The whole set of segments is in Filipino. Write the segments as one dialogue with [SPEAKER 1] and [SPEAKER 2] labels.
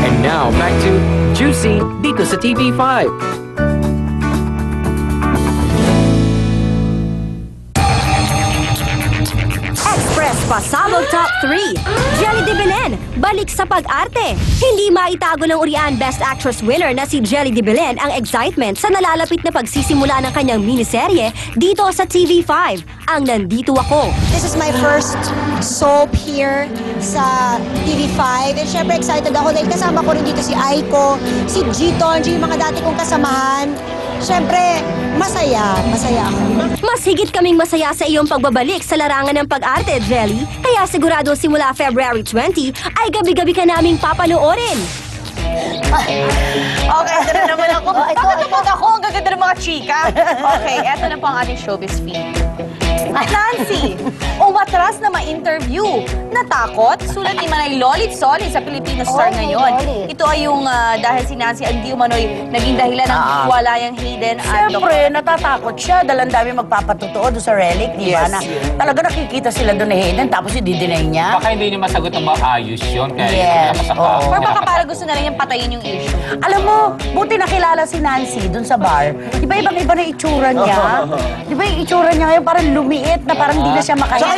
[SPEAKER 1] And now, back to Juicy dito sa TV5.
[SPEAKER 2] Express Pasabog Top 3. Jelly de Belen, balik sa pag-arte. Hindi maitago ng Urian Best Actress winner na si Jelly de Belen ang excitement sa nalalapit na pagsisimula ng kanyang miniserye dito sa TV5, ang Nandito Ako.
[SPEAKER 3] This is my first soap here sa TV5. And syempre excited ako dahil kasama ko rin dito si Aiko, si Giton, yung mga dati kong kasamahan. Syempre, masaya ako.
[SPEAKER 2] Mas higit kaming masaya sa iyong pagbabalik sa larangan ng pag-arte, Jelly. Kaya sigurado simula February 20 ay gabi-gabi ka naming papanoorin.
[SPEAKER 4] Okay, ito na naman ako. Bakit ako? Ang gaganda ng mga chika. Okay, eto na po ang ating showbiz feed. Nancy, umatras na ma-interview. Natakot? Sulat ni Manay Lolit Solid sa Filipino Star ngayon. Ito ay yung dahil si Nancy hindi umano'y naging dahilan ng walayang Hayden at
[SPEAKER 5] Siyempre, natatakot siya dahil ang dami magpapatotoo doon sa relic, di ba? Na talaga nakikita sila doon ni Hayden tapos i-deny niya.
[SPEAKER 6] Baka hindi niya masagot ng maayos yun. Kaya
[SPEAKER 5] Yes, oo.
[SPEAKER 4] or baka para gusto na lang yung patayin yung issue.
[SPEAKER 5] Alam mo, buti nakilala si Nancy doon sa bar. Di ba ibang-iba na itsura niya? Di ba yung itsura niya ngayon parang lumiit na parang hindi na siya makahinga?
[SPEAKER 7] Tsaka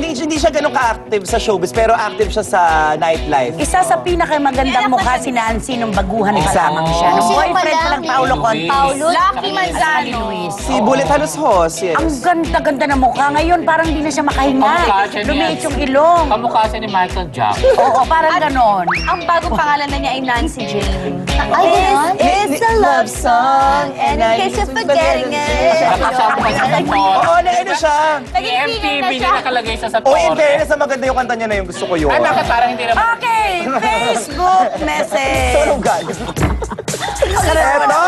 [SPEAKER 7] hindi siya ganun ka-active sa showbiz, pero active siya sa nightlife.
[SPEAKER 5] Isa sa pinakamagandang mukha si Nancy nung baguhan pa lamang siya. Nung
[SPEAKER 3] Sino
[SPEAKER 5] boyfriend
[SPEAKER 3] pala?
[SPEAKER 5] pa lang Paulo Conti.
[SPEAKER 3] Paulo?
[SPEAKER 4] Lucky Manzano.
[SPEAKER 7] Si Bullet Halos-Hos, yes.
[SPEAKER 5] Ang ganda-ganda ng mukha. Ngayon, parang hindi na siya makahinga.
[SPEAKER 6] Kamukha siya niya.
[SPEAKER 5] Lumiit yung ilong.
[SPEAKER 6] Kamukha siya ni Michael Jackson.
[SPEAKER 5] Oo, parang ganon.
[SPEAKER 4] Ang bagong pangalan na niya ay Nancy Jane.
[SPEAKER 3] Ay, ganon?
[SPEAKER 4] It's a love song, and in case you're forgetting it.
[SPEAKER 6] Nakasama pa sa motor.
[SPEAKER 7] Oo, ano siya?
[SPEAKER 4] Naging singer
[SPEAKER 6] MTV
[SPEAKER 4] na
[SPEAKER 6] niya
[SPEAKER 4] siya.
[SPEAKER 6] nakalagay sa
[SPEAKER 7] Oh, in
[SPEAKER 6] Torre.
[SPEAKER 7] fairness, maganda yung kanta niya na yung gusto ko yun.
[SPEAKER 6] Ay, bakit parang hindi naman?
[SPEAKER 5] Okay, Facebook message.
[SPEAKER 7] Tulong galing. Eto!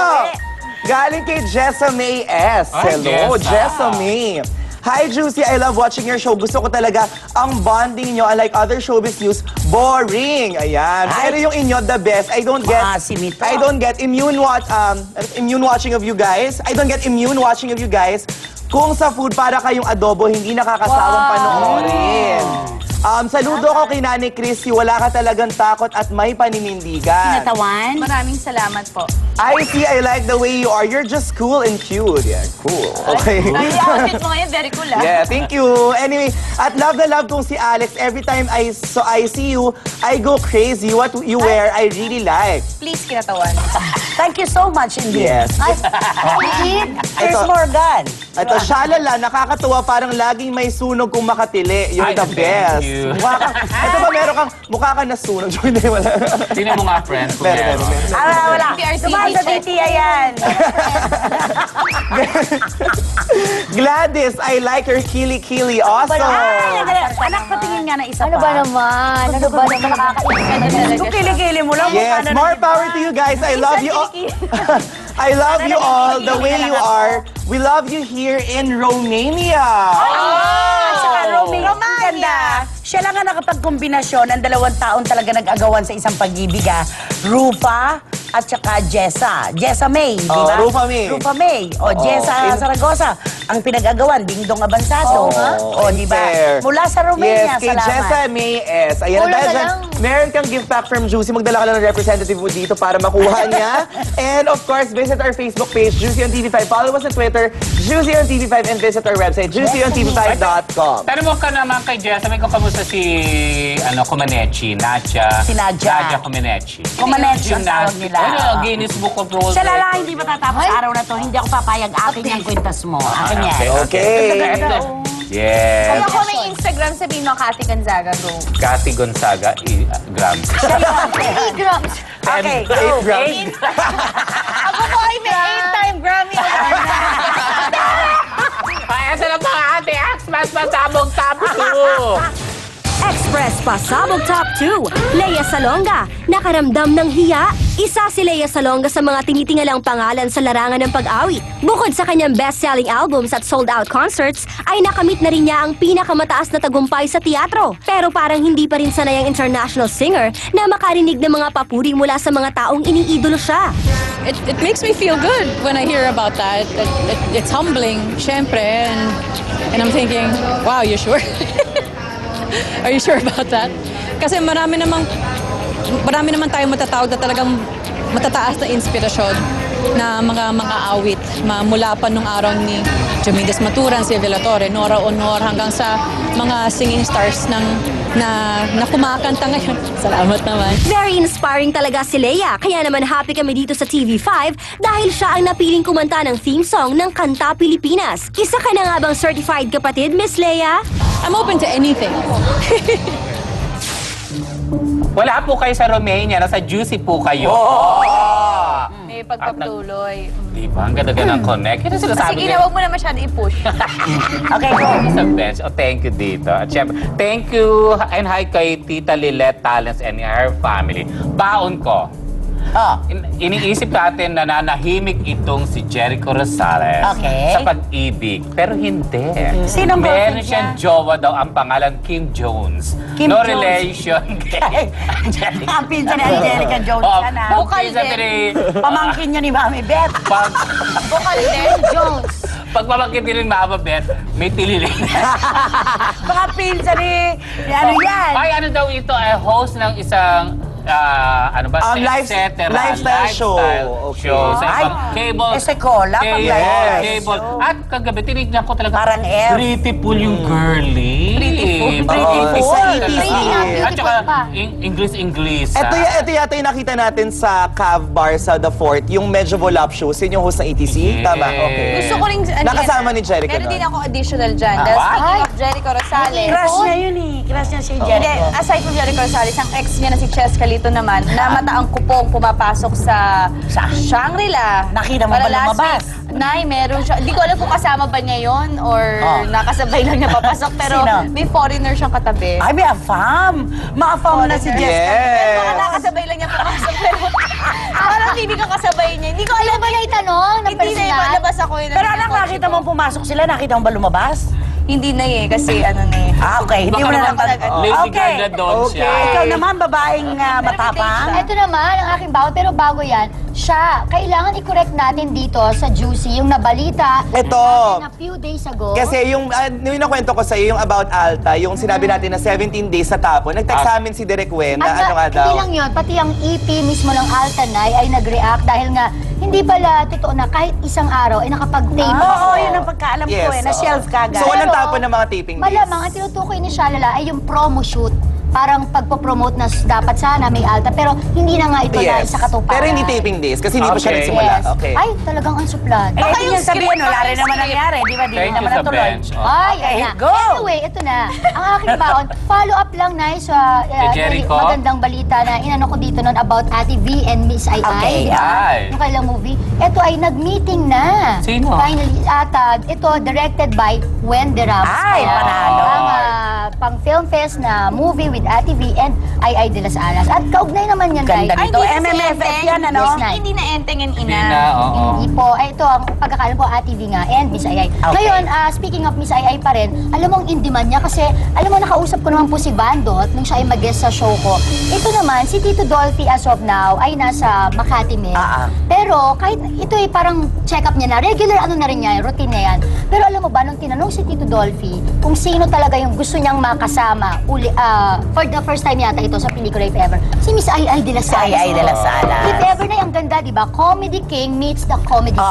[SPEAKER 7] Galing kay Jessa May S.
[SPEAKER 6] Ay,
[SPEAKER 7] Hello,
[SPEAKER 6] Jessa.
[SPEAKER 7] Jessa May. Hi, Juicy. I love watching your show. Gusto ko talaga ang bonding nyo, unlike other showbiz news, boring. Ayan.
[SPEAKER 5] Ay.
[SPEAKER 7] Pero yung inyo, the best. I don't get immune watching of you guys. I don't get immune watching of you guys. Kung sa food para kayong adobo, hindi nakakasawang panoorin. Saludo ko kay Nanay Christy. Wala ka talagang takot at may paninindigan.
[SPEAKER 5] Natawan?
[SPEAKER 4] Maraming salamat po.
[SPEAKER 7] I like the way you are. You're just cool and cute. Yeah, cool. Okay.
[SPEAKER 4] Ay, outfit mo ngayon, very cool ah.
[SPEAKER 7] Yeah, thank you. Anyway, at love na love kong si Alex. Every time I see you, I go crazy. What you wear, I really like.
[SPEAKER 4] Please, kinatawan.
[SPEAKER 5] Thank you so much, indeed.
[SPEAKER 7] Yes.
[SPEAKER 5] Here's
[SPEAKER 7] Ito.
[SPEAKER 5] Morgan.
[SPEAKER 7] Ito, shalala, nakakatuwa. Parang laging may sunog kung makatili. You're
[SPEAKER 6] Ay,
[SPEAKER 7] the
[SPEAKER 6] thank
[SPEAKER 7] best.
[SPEAKER 6] you.
[SPEAKER 7] Ito ba, meron kang, mukha ka na sunog. Hindi, wala.
[SPEAKER 6] Tingnan mo nga, friend, kung
[SPEAKER 7] Meron,
[SPEAKER 6] meron.
[SPEAKER 5] Wala.
[SPEAKER 4] PRC
[SPEAKER 5] Dumaan sa
[SPEAKER 4] check.
[SPEAKER 5] DTI yan.
[SPEAKER 7] Gladys, I like your kili-kili. Awesome.
[SPEAKER 5] Anak, patingin nga na isa pa.
[SPEAKER 3] Ano ba naman? Ano ba naman nakakainis?
[SPEAKER 5] Kung kilikili mo lang,
[SPEAKER 7] Yes,
[SPEAKER 5] mukha na
[SPEAKER 7] more
[SPEAKER 5] ng
[SPEAKER 7] power to you guys. I love you all. I love you all the way you are. We love you here in Romania.
[SPEAKER 5] Saka Romania. Ganda. Siya lang ang nakapagkombinasyon ng dalawang taon talaga nag-agawan sa isang pag-ibig, Rufa at saka Jessa. Jessa May, di ba?
[SPEAKER 7] Rufa May.
[SPEAKER 5] Rufa May. O, Jessa Zaragoza. Ang pinag-agawan, Dingdong Abansado. O, di ba?
[SPEAKER 7] Fair.
[SPEAKER 5] Mula sa Romania,
[SPEAKER 7] Yes, kay
[SPEAKER 5] salamat.
[SPEAKER 7] Jessa May S. Ayan,
[SPEAKER 3] Mula
[SPEAKER 7] dahil
[SPEAKER 3] ka
[SPEAKER 7] dyan,
[SPEAKER 3] lang.
[SPEAKER 7] meron kang gift pack from Juicy. Magdala ka lang ng representative mo dito para makuha niya. And of course, visit our Facebook page, Juicy on TV5. Follow us on Twitter, Juicy on TV5, and visit our website, juicyontv5.com.
[SPEAKER 6] Pero mo ka naman kay Jessa, may kamusta si Comaneci, Nadia.
[SPEAKER 5] Si Nadia.
[SPEAKER 6] Nadia Comaneci.
[SPEAKER 5] Comaneci ang tawag nila.
[SPEAKER 6] Ano, Guinness Book of World
[SPEAKER 5] Siya
[SPEAKER 6] Records.
[SPEAKER 5] lang, hindi matatapos araw na to. Hindi ako papayag. Akin yung kwintas mo. Akin yan.
[SPEAKER 7] Okay.
[SPEAKER 6] Yes.
[SPEAKER 4] Kung ako may Instagram, sabihin mo Cathy Gonzaga, go.
[SPEAKER 6] Cathy Gonzaga, Gram.
[SPEAKER 3] Grams.
[SPEAKER 5] Okay, go.
[SPEAKER 7] Eight
[SPEAKER 4] Ako po ay may 8-time Grammy award na.
[SPEAKER 6] Ay, asa na pa ate, Axmas Pasabog Top 2.
[SPEAKER 2] Express Pasabog Top 2. Lea Salonga, nakaramdam ng hiya. Isa si Lea Salonga sa mga tinitingalang pangalan sa larangan ng pag-awit. Bukod sa kanyang best-selling albums at sold-out concerts, ay nakamit na rin niya ang pinakamataas na tagumpay sa teatro. Pero parang hindi pa rin sanay ang international singer na makarinig ng mga papuri mula sa mga taong iniidolo siya.
[SPEAKER 8] It makes me feel good when I hear about that. It's humbling, syempre, and I'm thinking, wow, you sure? Are you sure about that? Kasi marami namang marami naman tayong matatawag na talagang matataas na inspirasyon na mga awit mula pa nung araw ni Jomides Maturan, si Velatore, Nora Honor, hanggang sa mga singing stars na kumakanta ngayon. Salamat naman.
[SPEAKER 2] Very inspiring talaga si Leia, kaya naman happy kami dito sa TV5 dahil siya ang napiling kumanta ng theme song ng Kanta Pilipinas. Isa ka na nga bang certified kapatid, Miss Leia?
[SPEAKER 8] I'm open to anything.
[SPEAKER 6] Wala po kayo sa Romania, nasa Juicy po kayo.
[SPEAKER 4] May pagpapatuloy.
[SPEAKER 6] Di ba? Ang ganda-ganda ng connect. Ito sinasabi
[SPEAKER 4] Sige na, huwag mo na masyado i-push.
[SPEAKER 5] Okay, go.
[SPEAKER 6] Sa bench. Oh, thank you dito. At syempre, thank you and hi kay Tita Lilette Talents and her family. Baon ko. Iniisip natin na nanahimik itong si Jericho Rosales sa pag-ibig. Pero hindi.
[SPEAKER 5] Sino ang
[SPEAKER 6] meron
[SPEAKER 5] boyfriend
[SPEAKER 6] siyang
[SPEAKER 5] niya?
[SPEAKER 6] jowa daw ang pangalan Kim Jones.
[SPEAKER 5] Kim
[SPEAKER 6] no
[SPEAKER 5] Jones.
[SPEAKER 6] relation kay Angelica.
[SPEAKER 5] Ang pinsan ni Angelica Jones yan, ah.
[SPEAKER 4] Bukal
[SPEAKER 6] pinsan
[SPEAKER 4] din.
[SPEAKER 6] ni-
[SPEAKER 5] Pamangkin niya ni Mami Beth.
[SPEAKER 4] Bukal din, Jones.
[SPEAKER 6] Pag pamangkin din ni Mama Beth, may tililing.
[SPEAKER 5] Mga pinsan ni ano yan?
[SPEAKER 6] Ay, ano daw ito? Ay, host ng isang ano ba?
[SPEAKER 7] Lifestyle show. Okay.
[SPEAKER 6] Sa
[SPEAKER 5] Ay,
[SPEAKER 6] ibang cable.
[SPEAKER 5] Esekola, pang
[SPEAKER 6] Cable.
[SPEAKER 5] lifestyle
[SPEAKER 6] Cable.
[SPEAKER 5] show.
[SPEAKER 6] At kagabi, tinignan ko talaga.
[SPEAKER 5] Parang F.
[SPEAKER 6] Beautiful yung girly.
[SPEAKER 5] Pretty
[SPEAKER 7] Sa
[SPEAKER 5] full.
[SPEAKER 7] ETC.
[SPEAKER 6] At saka, English.
[SPEAKER 7] Ito yata yung nakita natin sa Cav Bar sa The Fort, yung medyo voluptuous. Yun yung host ng ETC?
[SPEAKER 6] Yes.
[SPEAKER 7] Tama, okay.
[SPEAKER 4] Gusto ko rin...
[SPEAKER 7] Nakasama ni Jericho
[SPEAKER 4] Meron
[SPEAKER 7] nun.
[SPEAKER 4] din ako additional dyan. Dahil speaking of Jericho Rosales.
[SPEAKER 5] Crush niya yun eh. Crush niya si
[SPEAKER 4] Hindi,
[SPEAKER 5] Jericho.
[SPEAKER 4] aside from Jericho Rosales, ang ex niya na si Ches Calito naman, na mataang kupong pumapasok sa Shangri-La.
[SPEAKER 5] Nakita mo
[SPEAKER 4] Para
[SPEAKER 5] ba
[SPEAKER 4] last
[SPEAKER 5] lumabas?
[SPEAKER 4] week, Nay, meron siya. Hindi ko alam kung kasama ba niya yon or nakasabay lang niya papasok. Pero
[SPEAKER 5] Sino?
[SPEAKER 4] may foreigner siyang katabi.
[SPEAKER 5] Ay, may afam. Ma-afam na si Jessica.
[SPEAKER 4] Pero baka
[SPEAKER 7] Yes.
[SPEAKER 4] nakasabay lang niya papasok. Pero parang hindi ka kasabay niya. Hindi ko alam ba na itanong na
[SPEAKER 3] personal?
[SPEAKER 4] Hindi na ibalabas ako yun.
[SPEAKER 5] Pero anak, nakita mo pumasok sila? Nakita mo ba lumabas?
[SPEAKER 4] Hindi na eh, kasi ano na eh.
[SPEAKER 5] Okay. Hindi mo na
[SPEAKER 4] Baka
[SPEAKER 5] naman.
[SPEAKER 6] Lady
[SPEAKER 5] Okay.
[SPEAKER 6] Gaga doon siya.
[SPEAKER 5] Ikaw naman, babaeng matapang.
[SPEAKER 3] Ito naman, ang aking bawal, pero bago yan, siya, kailangan i-correct natin dito sa Juicy, yung nabalita
[SPEAKER 7] Ito.
[SPEAKER 3] natin a few days ago.
[SPEAKER 7] Kasi yung nakwento ko sa'yo, yung about Alta, yung sinabi natin na 17 days sa tapon, nag-text sa amin si Derek Wen na ano nga daw.
[SPEAKER 3] Hindi lang yun, pati ang EP mismo ng Altanay ay nag-react dahil nga hindi pala totoo na kahit isang araw ay nakapag-tape
[SPEAKER 5] Oo, yun ang pagkaalam ko
[SPEAKER 7] Yes,
[SPEAKER 5] eh. Na-shelf
[SPEAKER 7] oo.
[SPEAKER 5] kagad.
[SPEAKER 7] So, walang
[SPEAKER 3] Pero,
[SPEAKER 7] tapon ng mga taping days.
[SPEAKER 3] Malamang, ang tinutukoy ni Shalala ay yung promo shoot. Parang pagpo-promote na dapat sana may Alta, pero hindi na nga ito na
[SPEAKER 7] Yes.
[SPEAKER 3] sa katuparan.
[SPEAKER 7] Pero hindi taping days kasi hindi pa siya
[SPEAKER 6] Okay.
[SPEAKER 7] nagsimula.
[SPEAKER 3] Yes.
[SPEAKER 7] Okay.
[SPEAKER 3] Ay, talagang unsuplad.
[SPEAKER 5] Eh,
[SPEAKER 4] Baka
[SPEAKER 5] hindi
[SPEAKER 4] yung
[SPEAKER 5] niya sabihin,
[SPEAKER 4] script,
[SPEAKER 5] wala
[SPEAKER 4] baka
[SPEAKER 5] rin
[SPEAKER 4] yung
[SPEAKER 5] naman
[SPEAKER 4] script.
[SPEAKER 5] nangyari. Di ba? Di
[SPEAKER 6] Thank you
[SPEAKER 5] naman
[SPEAKER 6] sa
[SPEAKER 5] natuloy.
[SPEAKER 6] bench.
[SPEAKER 3] Ay,
[SPEAKER 5] Okay,
[SPEAKER 3] ayan na.
[SPEAKER 5] go!
[SPEAKER 3] Anyway, ito na. Ang aking baon, follow up lang na sa
[SPEAKER 6] Jericho?
[SPEAKER 3] magandang balita na inano ko dito noon about Ate V and Miss Ai
[SPEAKER 5] Okay,
[SPEAKER 3] Ai, di ba?
[SPEAKER 6] ay.
[SPEAKER 3] Yung kailang movie. Ito ay nag-meeting na.
[SPEAKER 6] Sino?
[SPEAKER 3] Finally, at ito directed by Wendy Ramos.
[SPEAKER 5] Ay, panalo.
[SPEAKER 3] Ang pang film fest na movie with Ate V and Ai Ai de las Alas. At kaugnay naman yan,
[SPEAKER 5] Ganda
[SPEAKER 3] guys.
[SPEAKER 5] nito. MMFF yan, ano?
[SPEAKER 3] Yes, Nay.
[SPEAKER 4] Hindi na enteng and
[SPEAKER 6] Hindi
[SPEAKER 4] ina.
[SPEAKER 6] na, oo.
[SPEAKER 3] Hindi po. Ay, ito, ang pagkakalam po, Ate V nga, and Miss Ai Ai.
[SPEAKER 5] Okay.
[SPEAKER 3] Ngayon, speaking of Miss Ai Ai pa rin, alam mo ang in-demand niya kasi, alam mo, nakausap ko naman po si Bandot nung siya ay mag-guest sa show ko. Ito naman, si Tito Dolphy as of now, ay nasa Makati Med. Pero, kahit ito ay parang check-up niya na, regular ano na rin niya, routine na yan. Pero alam mo ba, nung tinanong si Tito Dolphy, kung sino talaga yung gusto niyang makasama, for the first time yata ito sa pelikula If Ever, si Miss Ai Ai de las Alas.
[SPEAKER 5] Ay, ay, de las Alas.
[SPEAKER 3] If Ever na yung ganda, di ba? Comedy King meets the Comedy
[SPEAKER 5] Oo.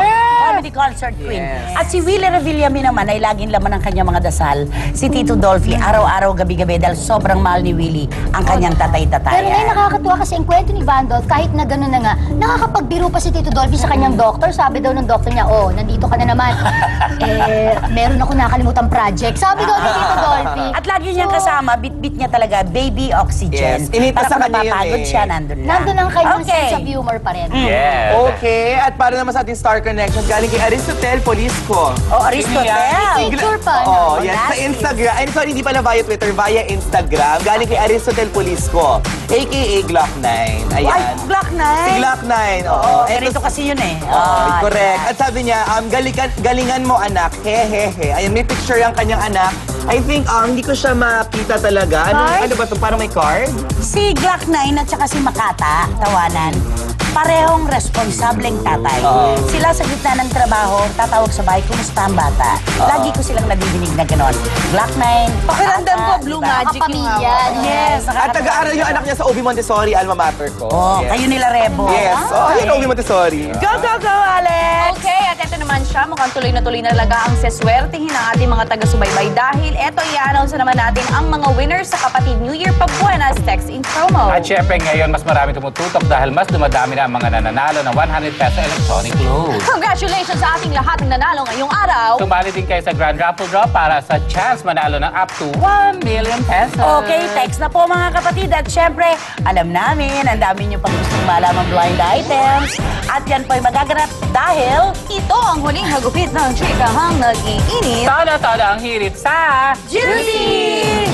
[SPEAKER 3] Queen.
[SPEAKER 5] Comedy concert queen.
[SPEAKER 7] Yes.
[SPEAKER 5] At si Willie Revillame naman ay laging laman ng kanyang mga dasal. Si Tito Dolphy, araw-araw, gabi-gabi, dahil sobrang mahal ni Willie ang kanyang tatay-tatayan.
[SPEAKER 3] Pero ngayon nakakatuwa kasi ang kwento ni Bandot, kahit na gano'n na nga, nakakapagbiro pa si Tito Dolphy sa kanyang doktor. Sabi daw ng doktor niya, oh, nandito ka na naman. Meron ako nakalimutan project. Sabi daw ni Tito Dolphy.
[SPEAKER 5] At lagi niyang kasama, bit-bit niya talaga, baby oxygen.
[SPEAKER 7] Yes. Inita
[SPEAKER 5] Para
[SPEAKER 7] sa
[SPEAKER 5] kung
[SPEAKER 7] kanya yun
[SPEAKER 5] napapagod
[SPEAKER 7] eh.
[SPEAKER 5] siya, nandun lang.
[SPEAKER 3] Nandun ang kanyang
[SPEAKER 5] Okay.
[SPEAKER 3] sense of humor pa rin.
[SPEAKER 6] Yes.
[SPEAKER 7] Okay, at para naman sa ating Star Connection, galing kay Aristotel Polisco.
[SPEAKER 5] Oh, Aristotel.
[SPEAKER 3] Picture pa,
[SPEAKER 7] Oh,
[SPEAKER 3] no?
[SPEAKER 7] yes, sa
[SPEAKER 5] Last
[SPEAKER 7] Instagram. Ay, sorry, hindi pala via Twitter, via Instagram. Galing kay Aristotel Polisco, aka Glock9. Ayan.
[SPEAKER 5] Ay, Glock 9.
[SPEAKER 7] Si Glock9, oo.
[SPEAKER 5] Ganito kasi yun eh.
[SPEAKER 7] Correct. At sabi niya, galingan mo anak, hehehe. Ayan, may picture yung kanyang anak. I think, hindi ko siya makita talaga. Ano ba ito? Parang may card?
[SPEAKER 5] Si Glock 9 at saka si Makata, tawanan. parehong responsableng tatay. Sila sa gitna ng trabaho, tatawag sa bahay, kumusta ang bata? Lagi ko silang nadidinig na gano'n. Glock 9.
[SPEAKER 4] Pakiramdam ko, Blue Magic yung hawak.
[SPEAKER 5] Yes.
[SPEAKER 7] At nag-aaral yung anak niya sa OB Montessori, alma mater ko.
[SPEAKER 5] Oh,
[SPEAKER 7] Yes.
[SPEAKER 5] kayo nila Rebo.
[SPEAKER 7] Yes. Oh, yun, OB Montessori.
[SPEAKER 5] Go, go, go, Alex!
[SPEAKER 4] Okay, at ito naman siya. Mukhang tuloy na talaga ang seswertihin ng ating mga taga-subaybay dahil eto i-announce na naman natin ang mga winners sa Kapatid New Year Pabuenas Text in Promo.
[SPEAKER 6] At syempre ngayon, mas marami tumututok dahil mas dumadami na ang mga nananalo ng 100 peso electronic load.
[SPEAKER 4] Congratulations sa ating lahat ng nanalo ngayong araw.
[SPEAKER 6] Sumali din kayo sa Grand Raffle Draw para sa chance manalo ng up to 1 million pesos.
[SPEAKER 5] Okay, text na po mga kapatid. At syempre, alam namin, ang dami nyo pang gustong malaman blind items. At yan po ay magaganap dahil
[SPEAKER 4] Ito ang huling hagupit ng chikahang nag-iinit.
[SPEAKER 6] Todo ang hirit sa
[SPEAKER 4] Juicy!